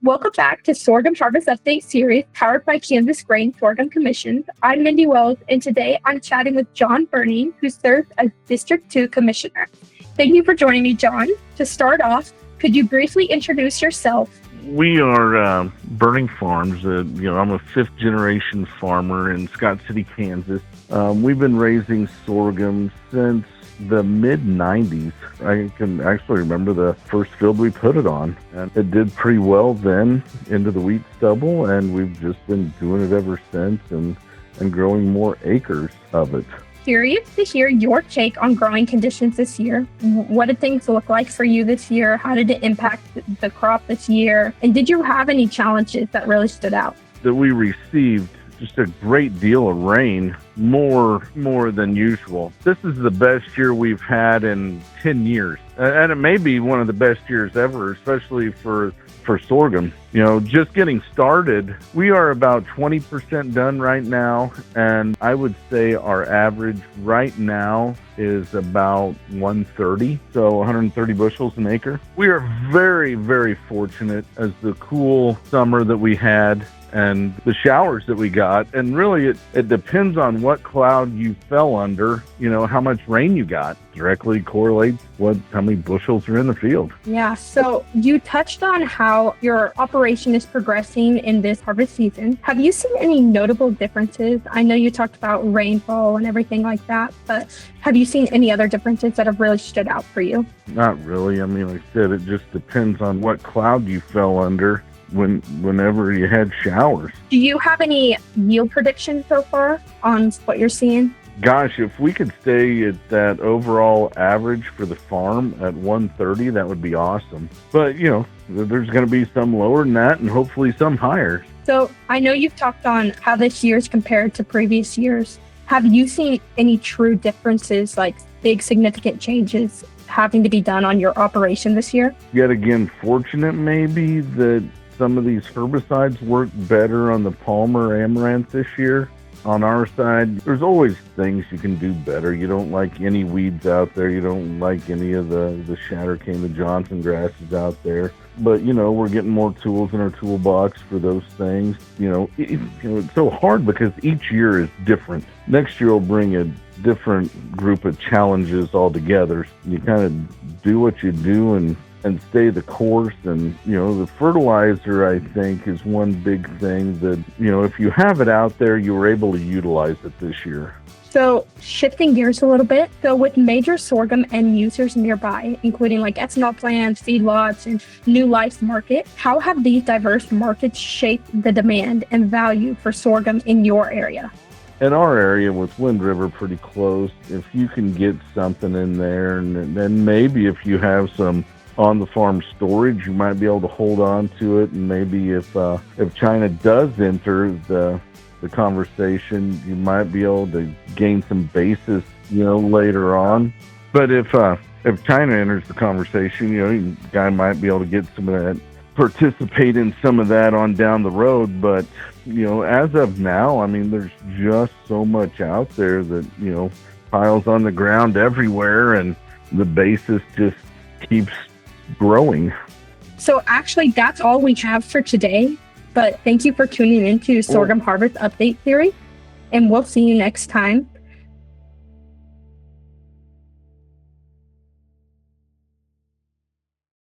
Welcome back to Sorghum Harvest Update Series powered by Kansas Grain Sorghum Commission. I'm Mindy and today I'm chatting with Jon Berning, who serves as District 2 Commissioner. Thank you for joining me, Jon. To start off, could you briefly introduce yourself? We are Berning Farms. I'm a fifth-generation farmer in Scott City, Kansas. We've been raising sorghum since the mid-'90s. I can actually remember the first field we put it on, and it did pretty well then into the wheat stubble, and we've just been doing it ever since and growing more acres of it. Curious to hear your take on growing conditions this year. What did things look like for you this year? How did it impact the crop this year? And did you have any challenges that really stood out? That we received just a great deal of rain, more than usual. This is the best year we've had in 10 years. And it may be one of the best years ever, especially for sorghum. Just getting started, we are about 20% done right now. And I would say our average right now is about 130, so 130 bushels an acre. We are very, very fortunate as the cool summer that we had and the showers that we got. And really, it depends on what cloud you fell under, how much rain you got directly correlates how many bushels are in the field. Yeah, so you touched on how your operation is progressing in this harvest season. Have you seen any notable differences? I know you talked about rainfall and everything like that, but have you seen any other differences that have really stood out for you? Not really. Like I said, it just depends on what cloud you fell under whenever you had showers. Do you have any yield predictions so far on what you're seeing? Gosh, if we could stay at that overall average for the farm at 130, that would be awesome. But, there's going to be some lower than that and hopefully some higher. So I know you've talked on how this year's compared to previous years. Have you seen any true differences, like big significant changes having to be done on your operation this year? Yet again, fortunate maybe that some of these herbicides work better on the Palmer amaranth this year. On our side, there's always things you can do better. You don't like any weeds out there. You don't like any of the Shattercane, the Johnson grasses out there. But, we're getting more tools in our toolbox for those things. It's so hard because each year is different. Next year will bring a different group of challenges altogether. You kind of do what you do and stay the course. And, the fertilizer, I think, is one big thing that, if you have it out there, you were able to utilize it this year. So shifting gears a little bit, so with major sorghum end users nearby, including like ethanol plants, feedlots, and New Life's market, how have these diverse markets shaped the demand and value for sorghum in your area? In our area with Wind River pretty close, if you can get something in there, and then maybe if you have some on-the-farm storage, you might be able to hold on to it. And maybe if China does enter the conversation, you might be able to gain some basis, later on. But if China enters the conversation, you guy might be able to get some of that, participate in some of that on down the road. But, as of now, there's just so much out there that, piles on the ground everywhere, and the basis just keeps growing. So actually, that's all we have for today. But thank you for tuning into Sorghum Harvest Update Series, and we'll see you next time.